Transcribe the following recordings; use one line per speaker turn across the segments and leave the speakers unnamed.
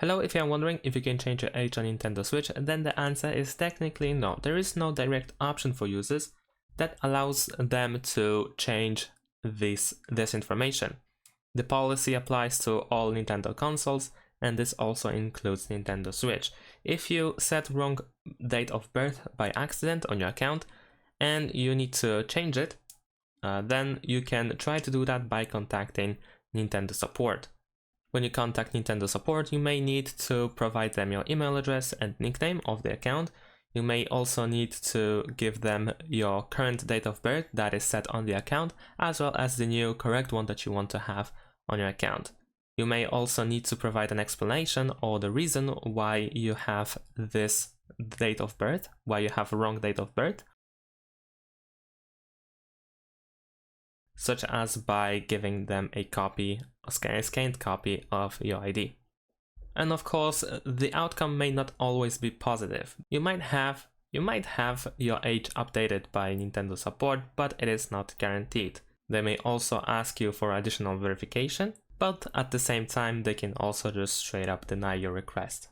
Hello, if you are wondering if you can change your age on Nintendo Switch, then the answer is technically no. There is no direct option for users that allows them to change this information. The policy applies to all Nintendo consoles, and this also includes Nintendo Switch. If you set wrong date of birth by accident on your account and you need to change it, then you can try to do that by contacting Nintendo support. When you contact Nintendo support, you may need to provide them your email address and nickname of the account. You may also need to give them your current date of birth that is set on the account, as well as the new correct one that you want to have on your account. You may also need to provide an explanation or the reason why you have this date of birth, why you have a wrong date of birth, such as by giving them a copy, a scanned copy of your ID. And of course, the outcome may not always be positive. You might have your age updated by Nintendo support, but it is not guaranteed. They may also ask you for additional verification, but at the same time they can also just straight up deny your request.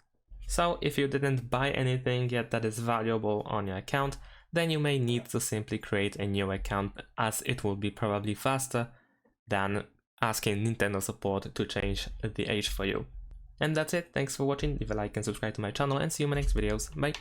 So if you didn't buy anything yet that is valuable on your account, then you may need to simply create a new account, as it will be probably faster than asking Nintendo support to change the age for you. And that's it, thanks for watching, leave a like and subscribe to my channel, and see you in my next videos, bye!